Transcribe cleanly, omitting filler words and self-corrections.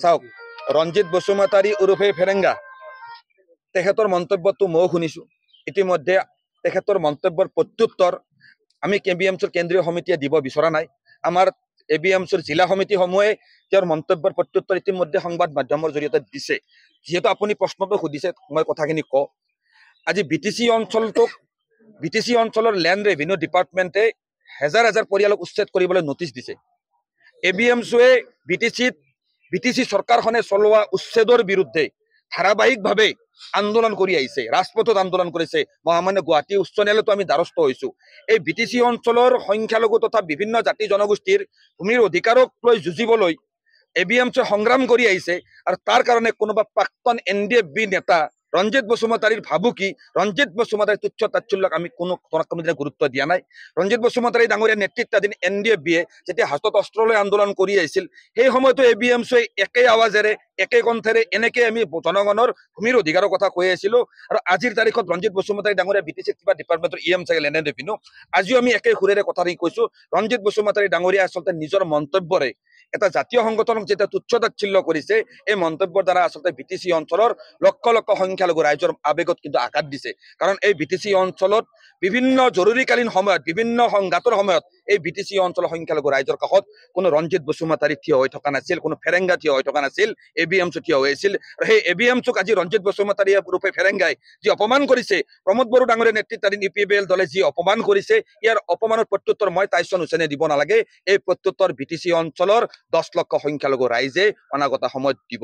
চাওক ৰঞ্জিত বসুমতাৰী ওৰফে ফেৰেংগা তেখেতৰ মন্তব্যটো ময়ো শুনিছো ইতিমধ্যে তেখেতৰ মন্তব্যৰ প্ৰত্যুত্তৰ আমি কেবিএমচিৰ কেন্দ্ৰীয় সমিতিয়ে দিব বিচৰা নাই আমাৰ এবিএমচিৰ জিলা সমিতিসমূহে তেওঁৰ মন্তব্যৰ প্ৰত্যুত্তৰ ইতিমধ্যে সংবাদ মাধ্যমৰ জৰিয়তে দিছে যেহেতু আপুনি প্ৰশ্নটো সুধিছে মই কথাখিনি কওঁ আজি বিটিসি অঞ্চলৰ ল্যান্ড ৰেভিনিউ ডিপাৰ্টমেণ্টে হাজাৰ হাজাৰ পৰিয়ালক উচ্ছেদ কৰিবলৈ নোটিছ দিছে এবিএমচিয়ে বিটিসি চৰকাৰখনে চলোৱা উচ্ছেদৰ বিৰুদ্ধে ধাৰাবাহিকভাৱে আন্দোলন কৰি আহিছে ৰাজপথত আন্দোলন কৰিছে মহামান্য গুৱাহাটী উচ্চ ন্যায়ালয়তো আমি দ্বাৰস্থ হৈছো এই বিটিসি অঞ্চলৰ সংখ্যালঘু তথা বিভিন্ন জাতি জনগোষ্ঠীৰ ভূমিৰ অধিকাৰক লৈ যুঁজিবলৈ এবিএমচিয়ে সংগ্ৰাম কৰি আহিছে আৰু তাৰ কাৰণে কোনোবা প্ৰাক্তন এনডিএফবি নেতা ৰঞ্জিত বসুমতাৰীৰ ভাবুকি ৰঞ্জিত বসুমতাৰীৰ তুচ্ছ তাচ্ছল্যক আমি কোনো গুৰুত্ব দিয়া নাই ৰঞ্জিত বসুমতাৰী ডাঙৰীয়া নেতৃত্বাধীন এনডিএফবিয়ে যেতিয়া হাতত অস্ত্ৰ লৈ আন্দোলন কৰি আহিছিল সেই সময়তো এবিএমচিয়ে একে আৱাজেৰে একে কণ্ঠেৰে এনেকে আমি জনগণৰ ভূমিৰ অধিকাৰৰ কথা কৈ আছিলো আৰু আজিৰ তাৰিখত ৰঞ্জিত বসুমতাৰী ডাঙৰীয়া বিটিসি কিবা ডিপাৰ্টমেণ্টৰ ইএম চাগে লেণ্ড ৰেভিনিউ আজিও আমি একে সুৰেৰে কথাখিনি কৈছো ৰঞ্জিত বসুমতাৰী ডাঙৰীয়া আচলতে নিজৰ মন্তব্যৰে এটা জাতীয় সংগঠনক যেতিয়া তুচ্ছ তাচ্ছিল্য কৰিছে এই মন্তব্যৰ দ্বাৰা আচলতে বিটিসি অঞ্চলৰ লক্ষ লক্ষ সংখ্যালঘু ৰাইজৰ আবেগত কিন্তু আঘাত দিছে কাৰণ এই বিটিসি অঞ্চলত বিভিন্ন জৰুৰীকালীন সময়ত বিভিন্ন সংঘাতৰ সময়ত এই বিটিসি অঞ্চলৰ সংখ্যালঘু ৰাইজৰ কাষত কোনো ৰঞ্জিত বসুমতাৰী থিয় হৈ থকা নাছিল কোনো ফেৰেংগা থিয় হৈ থকা নাছিল এবিএমচি থিয় হৈ আছিল আৰু সেই এবিএমচিক আজি ৰঞ্জিত বসুমতাৰী ৰূপে ফেৰেংগাই যি অপমান কৰিছে প্ৰমোদ বড়ো ডাঙৰীয়া নেতৃত্বাধীন ইউপিবিএল দলে যি অপমান কৰিছে ইয়াৰ অপমানৰ প্ৰত্যুত্তৰ মই টাইছন হুছেইনে দিব নালাগে এই প্ৰত্যুত্তৰ বিটিসি অঞ্চলৰ 10 লক্ষ সংখ্যালঘু ৰাইজে অনাগত সময়ত দিব